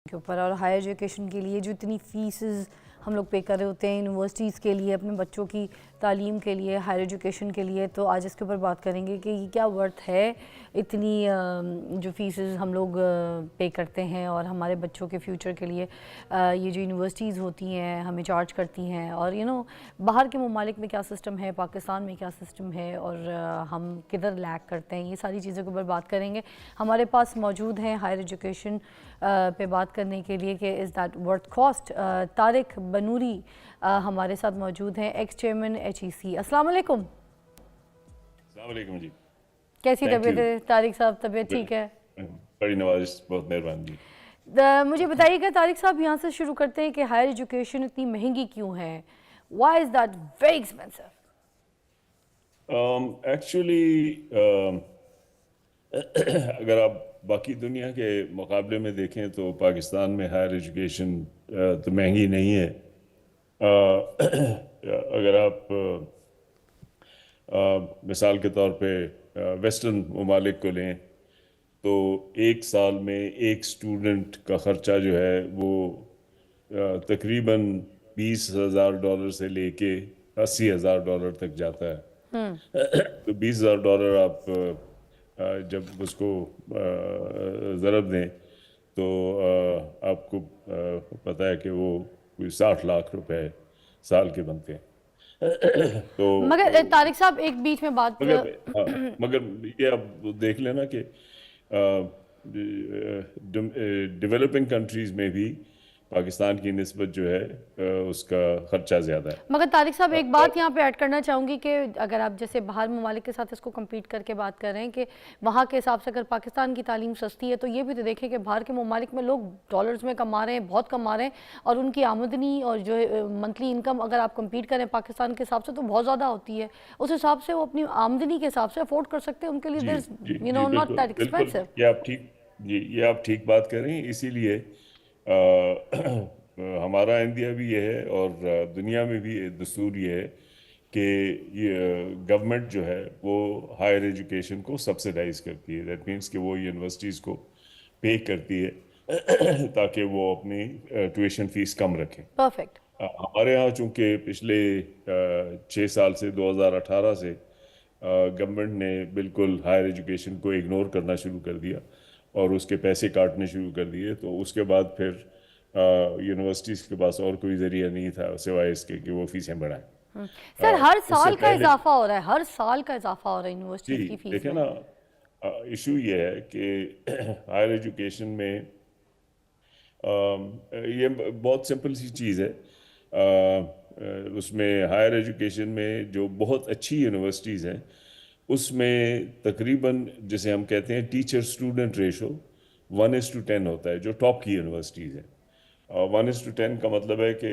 کے اوپر، اور ہائر ایجوکیشن کے لیے جو اتنی فیسز ہم لوگ پے کر رہے ہوتے ہیں یونیورسٹیز کے لیے، اپنے بچوں کی تعلیم کے لیے، ہائر ایجوکیشن کے لیے، تو آج اس کے اوپر بات کریں گے کہ یہ کیا ورتھ ہے اتنی جو فیسز ہم لوگ پے کرتے ہیں، اور ہمارے بچوں کے فیوچر کے لیے یہ جو یونیورسٹیز ہوتی ہیں ہمیں چارج کرتی ہیں، اور باہر کے ممالک میں کیا سسٹم ہے، پاکستان میں کیا سسٹم ہے، اور ہم کدھر لیک کرتے ہیں، یہ ساری چیزوں کے اوپر بات کریں گے۔ ہمارے پاس موجود ہیں ہائر ایجوکیشن پہ بات کرنے کے لیے کہ is that worth cost, Tariq Banuri ہمارے ساتھ موجود ہیں، ایکس چیئرمین HEC۔ السلام علیکم۔ السلام علیکم جی، کیسی طبیعت ہے طارق صاحب؟ طبیعت ٹھیک ہے؟ بڑی نوازش، بہت مہربانی جی۔ مجھے بتائیے گا طارق صاحب، یہاں سے شروع کرتے ہیں کہ ہائر ایجوکیشن اتنی مہنگی کیوں ہے؟ Why is that very expensive? Actually اگر آپ باقی دنیا کے مقابلے میں دیکھیں تو پاکستان میں ہائر ایجوکیشن تو مہنگی نہیں ہے۔ اگر آپ مثال کے طور پہ ویسٹرن ممالک کو لیں تو ایک سال میں ایک سٹوڈنٹ کا خرچہ جو ہے وہ تقریباً $20,000 سے لے کے $80,000 تک جاتا ہے۔ تو $20,000 آپ جب اس کو ضرب دیں تو آپ کو پتہ ہے کہ وہ کوئی 60 لاکھ روپے سال کے بنتے ہیں۔ تو مگر طارق صاحب ایک بیچ میں بات، مگر یہ آپ دیکھ لینا کہ ڈیولپنگ کنٹریز میں بھی پاکستان کی نسبت جو ہے اس کا خرچہ زیادہ ہے۔ مگر طارق صاحب ایک بات یہاں پہ ایڈ کرنا چاہوں گی کہ اگر آپ جیسے باہر ممالک کے ساتھ اس کو کمپیٹ کر کے بات کر رہے ہیں کہ وہاں کے حساب سے اگر پاکستان کی تعلیم سستی ہے، تو یہ بھی تو دیکھیں کہ باہر کے ممالک میں لوگ ڈالرز میں کما رہے ہیں، بہت کما رہے ہیں، اور ان کی آمدنی اور جو منتھلی انکم اگر آپ کمپیٹ کریں پاکستان کے حساب سے تو بہت زیادہ ہوتی ہے۔ اس حساب سے وہ اپنی آمدنی کے حساب سے افورڈ کر سکتے ہیں، ان کے لیے جی not بالکل that بالکل، expensive۔ یہ آپ ٹھیک بات کر رہے ہیں۔ اسی لیے ہمارا اندیہ بھی یہ ہے اور دنیا میں بھی دستور یہ ہے کہ گورنمنٹ جو ہے وہ ہائر ایجوکیشن کو سبسیڈائز کرتی ہے۔ دیٹ مینس کہ وہ یونیورسٹیز کو پے کرتی ہے تاکہ وہ اپنی ٹیوشن فیس کم رکھیں۔ پرفیکٹ۔ ہمارے ہاں چونکہ پچھلے 6 سال سے 2018 سے گورنمنٹ نے بالکل ہائر ایجوکیشن کو اگنور کرنا شروع کر دیا اور اس کے پیسے کاٹنے شروع کر دیے، تو اس کے بعد پھر یونیورسٹیز کے پاس اور کوئی ذریعہ نہیں تھا سوائے اس کے کہ وہ فیسیں بڑھائیں۔ سر ہر اس سے سال کا پہلے اضافہ ہو رہا ہے، ہر سال کا اضافہ ہو رہا ہے یونیورسٹیز کی فیس دیکھیں میں۔ نا، ایشو یہ ہے کہ ہائر ایجوکیشن میں یہ بہت سمپل سی چیز ہے۔ اس میں ہائر ایجوکیشن میں جو بہت اچھی یونیورسٹیز ہیں اس میں تقریباً جسے ہم کہتے ہیں ٹیچر اسٹوڈنٹ ریشو 1:10 ہوتا ہے، جو ٹاپ کی یونیورسٹیز ہیں۔ 1:10 کا مطلب ہے کہ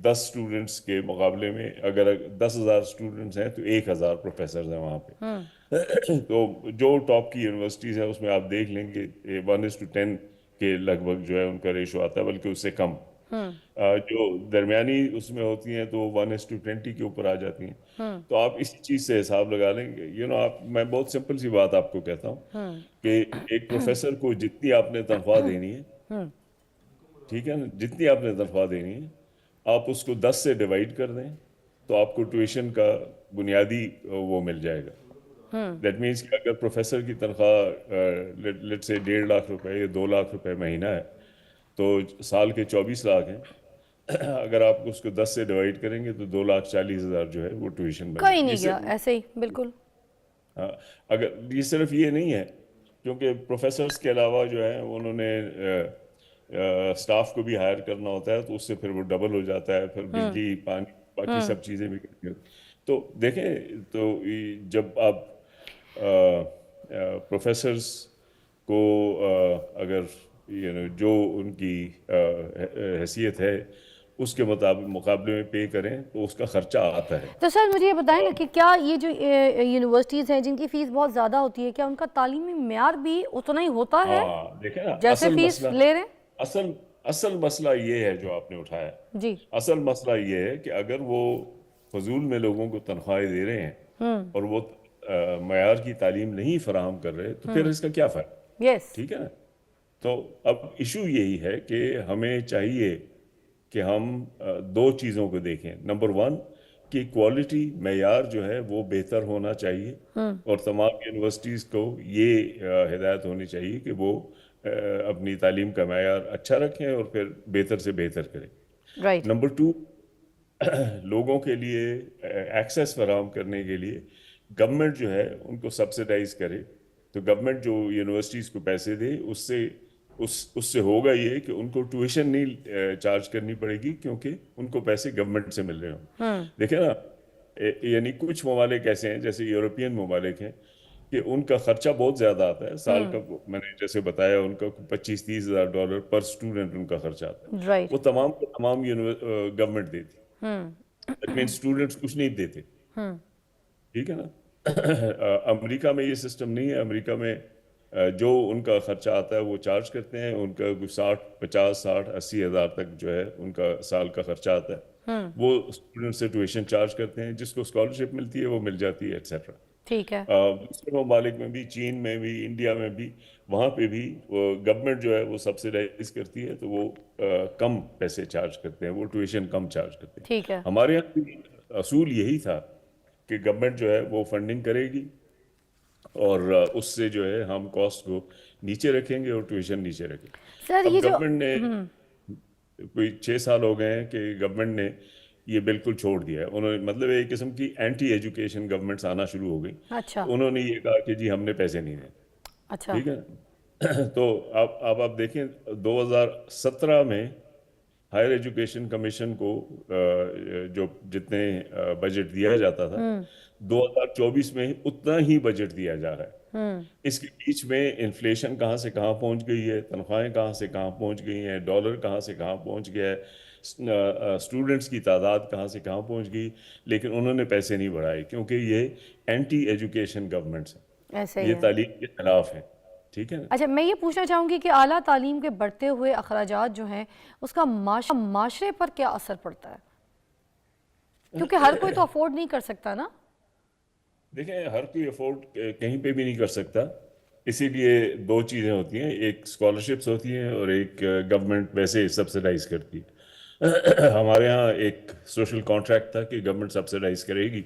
10 اسٹوڈنٹس کے مقابلے میں اگر 10,000 اسٹوڈنٹس ہیں تو 1,000 پروفیسرز ہیں وہاں پہ۔ تو جو ٹاپ کی یونیورسٹیز ہیں اس میں آپ دیکھ لیں گے 1:10 کے لگ بھگ جو ہے ان کا ریشو آتا ہے، بلکہ اس سے کم۔ جو درمیانی اس میں ہوتی ہیں تو 1:20 کے اوپر آ جاتی ہیں۔ تو آپ اسی چیز سے حساب لگا لیں گے۔ میں بہت سمپل سی بات آپ کو کہتا ہوں کہ ایک پروفیسر کو جتنی آپ نے تنخواہ دینی ہے، ٹھیک ہے نا، جتنی آپ نے تنخواہ دینی ہے آپ اس کو 10 سے ڈیوائڈ کر دیں تو آپ کو ٹیوشن کا بنیادی وہ مل جائے گا۔ دیٹ مینس کہ اگر پروفیسر کی تنخواہ لیٹ سے 1.5 لاکھ روپے یا 2 لاکھ روپے مہینہ ہے تو سال کے 24 لاکھ ہیں۔ اگر آپ اس کو 10 سے ڈیوائڈ کریں گے تو 2,40,000 جو ہے وہ ٹیوشن بنے کہیں گی۔ نہیں گیا ایسے ہی بالکل۔ اگر یہ صرف یہ نہیں ہے، کیونکہ پروفیسرز کے علاوہ جو ہے انہوں نے سٹاف کو بھی ہائر کرنا ہوتا ہے، تو اس سے پھر وہ ڈبل ہو جاتا ہے، پھر بجلی پانی باقی سب چیزیں بھی کرنی ہوتی۔ تو دیکھیں، تو جب آپ پروفیسرز کو اگر جو ان کی حیثیت ہے اس کے مقابلے میں پے کریں تو اس کا خرچہ آتا ہے۔ تو سر مجھے یہ بتائیں نا کہ کیا یہ جو یونیورسٹیز ہیں جن کی فیس بہت زیادہ ہوتی ہے، کیا ان کا تعلیمی معیار بھی اتنا ہی ہوتا ہے دیکھیں نا، جیسے فیس لے رہے ہیں؟ اصل مسئلہ یہ ہے جو آپ نے اٹھایا۔ جی۔ اصل مسئلہ یہ ہے کہ اگر وہ فضول میں لوگوں کو تنخواہیں دے رہے ہیں اور وہ معیار کی تعلیم نہیں فراہم کر رہے تو پھر اس کا کیا فائدہ؟ یس۔ ٹھیک ہے نا، تو اب ایشو یہی ہے کہ ہمیں چاہیے کہ ہم دو چیزوں کو دیکھیں. نمبر ون کہ کوالٹی معیار جو ہے وہ بہتر ہونا چاہیے، اور تمام یونیورسٹیز کو یہ ہدایت ہونی چاہیے کہ وہ اپنی تعلیم کا معیار اچھا رکھیں اور پھر بہتر سے بہتر کریں. رائٹ. نمبر ٹو، لوگوں کے لیے ایکسیس فراہم کرنے کے لیے گورنمنٹ جو ہے ان کو سبسیڈائز کرے. تو گورنمنٹ جو یونیورسٹیز کو پیسے دے، اس سے ہوگا یہ کہ ان کو ٹیوشن نہیں چارج کرنی پڑے گی، کیونکہ ان کو پیسے گورنمنٹ سے مل رہے ہوں. دیکھیں نا، یعنی کچھ ممالک ایسے ہیں جیسے یورپین ممالک ہیں کہ ان کا خرچہ بہت زیادہ آتا ہے سال کا. میں نے جیسے بتایا ان کا $25-30,000 پر اسٹوڈنٹ ان کا خرچہ آتا ہے. رائٹ. وہ تمام کے تمام گورنمنٹ دیتی. دیٹ مین اسٹوڈنٹس کچھ نہیں دیتے. ٹھیک ہے نا. امریکہ میں یہ سسٹم نہیں ہے. امریکہ میں جو ان کا خرچہ آتا ہے وہ چارج کرتے ہیں. ان کا 50-60-80 ہزار تک جو ہے ان کا سال کا خرچہ آتا ہے. وہ اسٹوڈنٹ سے ٹیوشن چارج کرتے ہیں، جس کو اسکالرشپ ملتی ہے وہ مل جاتی ہے ایٹسیٹرا. ٹھیک ہے. دوسرے ممالک میں بھی، چین میں بھی، انڈیا میں بھی، وہاں پہ بھی گورنمنٹ جو ہے وہ سبسیڈائز کرتی ہے، تو وہ کم پیسے چارج کرتے ہیں، وہ ٹیوشن کم چارج کرتے ہیں. ٹھیک ہے. ہمارے یہاں بھی اصول یہی تھا کہ گورنمنٹ جو ہے وہ فنڈنگ کرے گی، اور اس سے جو ہے ہم کاسٹ کو نیچے رکھیں گے اور ٹیوشن نیچے رکھیں گے. سر یہ اب جو گورنمنٹ نے کوئی 6 سال ہو گئے ہیں کہ گورنمنٹ نے یہ بالکل چھوڑ دیا ہے. انہوں نے مطلب ایک قسم کی اینٹی ایجوکیشن گورنمنٹس آنا شروع ہو گئی. اچھا. انہوں نے یہ کہا کہ جی ہم نے پیسے نہیں دیے. اچھا. ٹھیک ہے. تو اب آپ دیکھیں 2017 میں ہائر ایجوکیشن کمیشن کو جو جتنے بجٹ دیا جاتا تھا، 2024 میں اتنا ہی بجٹ دیا جا رہا ہے. اس کے بیچ میں انفلیشن کہاں سے کہاں پہنچ گئی ہے، تنخواہیں کہاں سے کہاں پہنچ گئی ہیں، ڈالر کہاں سے کہاں پہنچ گیا ہے، اسٹوڈنٹس کی تعداد کہاں سے کہاں پہنچ گئی، لیکن انہوں نے پیسے نہیں بڑھائے، کیونکہ یہ اینٹی ایجوکیشن گورنمنٹس ہیں. ایسے ہی یہ ہے. تعلیم کے خلاف ہیں. ٹھیک ہے نا. اچھا، میں یہ پوچھنا چاہوں گی کہ اعلیٰ تعلیم کے بڑھتے ہوئے اخراجات جو ہیں اس کا معاشرے پر کیا اثر پڑتا ہے؟ کیونکہ ہر کوئی تو افورڈ نہیں کر سکتا نا. دیکھیں، ہر کوئی افورڈ کہیں پہ بھی نہیں کر سکتا. اسی لیے دو چیزیں ہوتی ہیں، ایک اسکالرشپس ہوتی ہیں اور ایک گورنمنٹ ویسے سبسیڈائز کرتی ہے. ہمارے ہاں ایک سوشل کانٹریکٹ تھا کہ گورنمنٹ سبسیڈائز کرے گی،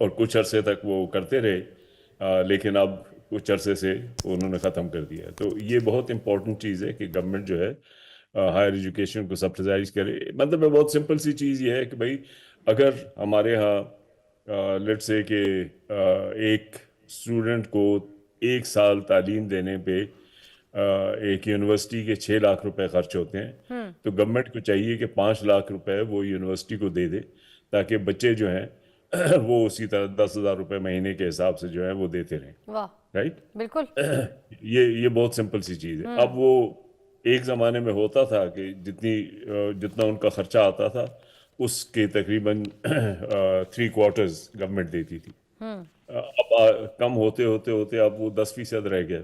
اور کچھ عرصے تک وہ کرتے رہے، لیکن اب کچھ عرصے سے انہوں نے ختم کر دیا. تو یہ بہت امپورٹنٹ چیز ہے کہ گورنمنٹ جو ہے ہائر ایجوکیشن کو سبسیڈائز کرے. مطلب بہت سمپل سی چیز یہ ہے کہ بھائی اگر ہمارے ہاں لیٹ سے کہ ایک اسٹوڈنٹ کو 1 سال تعلیم دینے پہ ایک یونیورسٹی کے 6 لاکھ روپے خرچ ہوتے ہیں، تو گورنمنٹ کو چاہیے کہ 5 لاکھ روپے وہ یونیورسٹی کو دے دے، تاکہ بچے جو ہیں وہ اسی طرح 10,000 روپے مہینے کے حساب سے جو ہے وہ دیتے رہیں. واہ. رائٹ. بالکل. یہ بہت سمپل سی چیز ہے. اب وہ ایک زمانے میں ہوتا تھا کہ جتنا ان کا خرچہ آتا تھا اس کے تقریباً 3/4 گورنمنٹ دیتی تھی. اب کم ہوتے ہوتے ہوتے اب وہ 10% رہ گیا.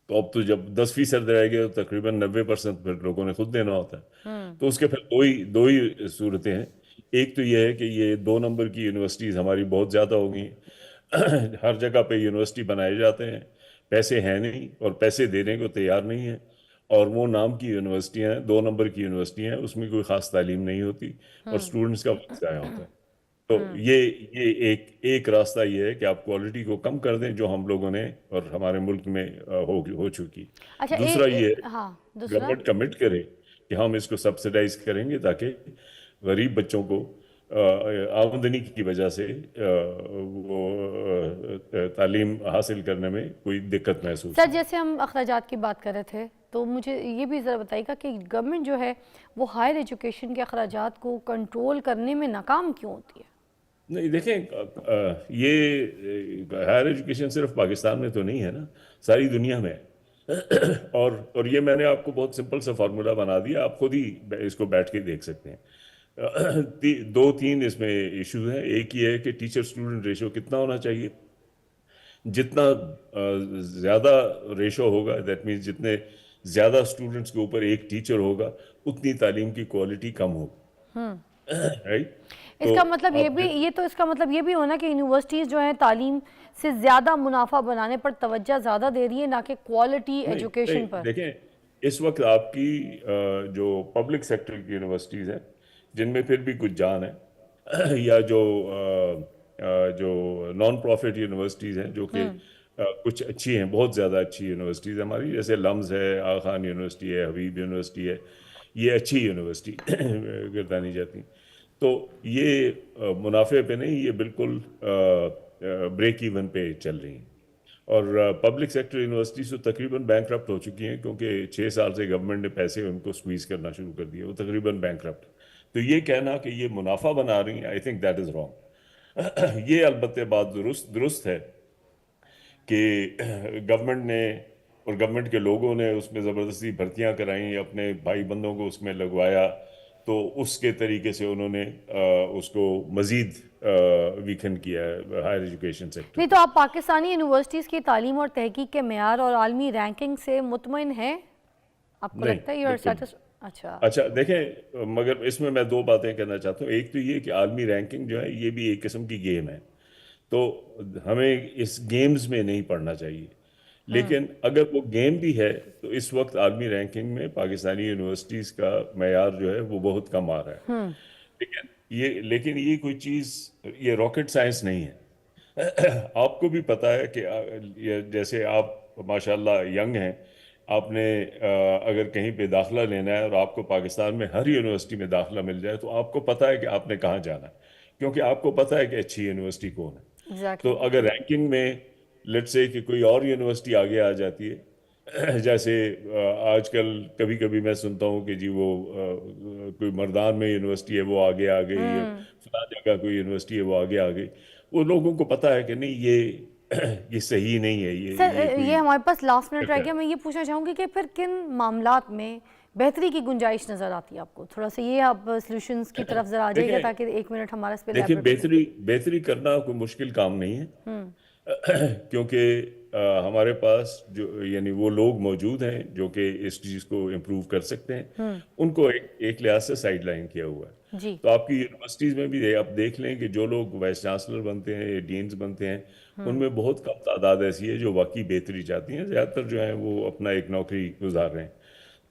تو اب تو جب 10% رہ گیا تو تقریباً 90% پھر لوگوں نے خود دینا ہوتا ہے. تو اس کے پھر دو ہی صورتیں ہیں. ایک تو یہ ہے کہ یہ 2 نمبر کی یونیورسٹیز ہماری بہت زیادہ ہو گئی ہیں. ہر جگہ پہ یونیورسٹی بنائے جاتے ہیں، پیسے ہیں نہیں اور پیسے دینے کو تیار نہیں ہیں، اور وہ نام کی یونیورسٹیاں 2 نمبر کی یونیورسٹیاں ہیں، اس میں کوئی خاص تعلیم نہیں ہوتی اور اسٹوڈنٹس کا وقت ضائع ہوتا ہے. تو یہ ایک راستہ یہ ہے کہ آپ کوالٹی کو کم کر دیں، جو ہم لوگوں نے اور ہمارے ملک میں ہو چکی. اچھا. دوسرا یہ ہے ہاں. دوسرا. گورنمنٹ کمٹ کرے کہ ہم اس کو سبسیڈائز کریں گے، تاکہ غریب بچوں کو آمدنی کی وجہ سے وہ تعلیم حاصل کرنے میں کوئی دقت محسوس سر جیسے ہم اخراجات کی بات کر رہے تھے، تو مجھے یہ بھی ذرا بتائیے گا کہ گورنمنٹ جو ہے وہ ہائر ایجوکیشن کے اخراجات کو کنٹرول کرنے میں ناکام کیوں ہوتی ہے؟ نہیں، دیکھیں یہ ہائر ایجوکیشن صرف پاکستان میں تو نہیں ہے نا، ساری دنیا میں ہے. اور یہ میں نے آپ کو بہت سمپل سا فارمولا بنا دیا، آپ خود ہی اس کو بیٹھ کے دیکھ سکتے ہیں. 2-3 اس میں ایشوز ہیں. ایک یہ ہے کہ ٹیچر اسٹوڈنٹ ریشو کتنا ہونا چاہیے. جتنا زیادہ ریشو ہوگا، دیٹ مینس جتنے زیادہ اسٹوڈنٹس کے اوپر ایک ٹیچر ہوگا، اتنی تعلیم کی کوالٹی کم ہوگی. اس کا مطلب یہ بھی ہونا کہ یونیورسٹیز جو ہیں سے زیادہ منافع بنانے پر توجہ زیادہ دے رہی ہے نہ کہ کوالٹی ایجوکیشن پر؟ دیکھیں اس وقت آپ کی جو پبلک سیکٹر کی یونیورسٹیز ہیں جن میں پھر بھی کچھ جان ہے یا جو نان پروفٹ یونیورسٹیز ہیں جو کہ کچھ اچھی ہیں، بہت زیادہ اچھی یونیورسٹیز ہیں ہماری، جیسے لمز ہے، آغا خان یونیورسٹی ہے، حبیب یونیورسٹی ہے، یہ اچھی یونیورسٹی گردانی جاتی، تو یہ منافع پہ نہیں، یہ بالکل بریک ایون پہ چل رہی ہیں. اور پبلک سیکٹر یونیورسٹیز تو تقریباً بینک ہو چکی ہیں کیونکہ 6 سال سے گورنمنٹ نے پیسے ان کو سکویز کرنا شروع کر دیا، وہ تقریباً بینک. تو یہ کہنا کہ یہ منافع بنا رہی ہیں، I think that is wrong. یہ البتہ بات درست ہے کہ گورنمنٹ نے اور گورنمنٹ کے لوگوں نے اس میں زبردستی بھرتیاں کرائیں، اپنے بھائی بندوں کو اس میں لگوایا، تو اس کے طریقے سے انہوں نے اس کو مزید ویکن کیا ہے ہائر ایجوکیشن سیکٹر. نہیں تو آپ پاکستانی یونیورسٹیز کی تعلیم اور تحقیق کے معیار اور عالمی رینکنگ سے مطمئن ہیں؟ آپ کو لگتا ہے یو آر سیٹس؟ اچھا دیکھیں، مگر اس میں 2 باتیں کہنا چاہتا ہوں. ایک تو یہ کہ عالمی رینکنگ جو ہے یہ بھی ایک قسم کی گیم ہے، تو ہمیں اس گیمز میں نہیں پڑھنا چاہیے. لیکن اگر وہ گیم بھی ہے تو اس وقت عالمی رینکنگ میں پاکستانی یونیورسٹیز کا معیار جو ہے وہ بہت کم آ رہا ہے. لیکن یہ کوئی چیز، یہ راکٹ سائنس نہیں ہے. آپ کو بھی پتا ہے کہ جیسے آپ ماشاءاللہ ینگ ہیں، آپ نے اگر کہیں پہ داخلہ لینا ہے اور آپ کو پاکستان میں ہر یونیورسٹی میں داخلہ مل جائے تو آپ کو پتا ہے کہ آپ نے کہاں جانا ہے، کیونکہ آپ کو پتا ہے کہ اچھی یونیورسٹی کون ہے. تو اگر رینکنگ میں لیٹ سے کہ کوئی اور یونیورسٹی آگے آ جاتی ہے، جیسے آج کل کبھی کبھی میں سنتا ہوں کہ جی وہ کوئی مردان میں یونیورسٹی ہے وہ آگے آ گئی، فلاں جگہ کوئی یونیورسٹی ہے وہ آگے آ گئی، وہ لوگوں کو پتا ہے کہ نہیں یہ صحیح نہیں ہے. سر یہ ہمارے پاس لاسٹ منٹ رہ گیا، میں یہ پوچھنا چاہوں گی کہ پھر کن معاملات میں بہتری کی گنجائش نظر آتی ہے آپ کو؟ تھوڑا سا یہ آپ سلوشنز کی طرف ذرا آ جائے گا تاکہ 1 منٹ ہمارا اس پہ دیکھیں بہتری کرنا کوئی مشکل کام نہیں ہے، کیونکہ ہمارے پاس جو یعنی وہ لوگ موجود ہیں جو کہ اس چیز کو امپروو کر سکتے ہیں، ان کو ایک لحاظ سے سائیڈ لائن کیا ہوا ہے. تو آپ کی یونیورسٹیز میں بھی آپ دیکھ لیں کہ جو لوگ وائس چانسلر بنتے ہیں یا ڈینز بنتے ہیں ان میں بہت کم تعداد ایسی ہے جو واقعی بہتری چاہتی ہیں، زیادہ تر جو ہیں وہ اپنا ایک نوکری گزار رہے ہیں.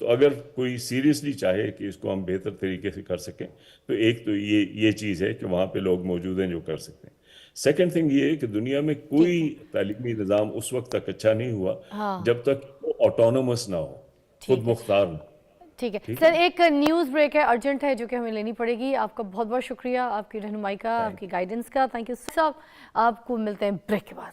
تو اگر کوئی سیریسلی چاہے کہ اس کو ہم بہتر طریقے سے کر سکیں تو ایک تو یہ چیز ہے کہ وہاں پہ لوگ موجود ہیں جو کر سکتے ہیں. سیکنڈ تھنگ یہ ہے کہ دنیا میں کوئی تعلیمی نظام اس وقت تک اچھا نہیں ہوا جب تک وہ آٹونومس نہ ہو، خود مختار نہ. ٹھیک ہے سر، ایک نیوز بریک ہے ارجنٹ ہے جو کہ ہمیں لینی پڑے گی. آپ کا بہت بہت شکریہ آپ کی رہنمائی کا، آپ کی گائیڈنس کا. تھینک یو صاحب. آپ کو ملتے ہیں بریک کے بعد.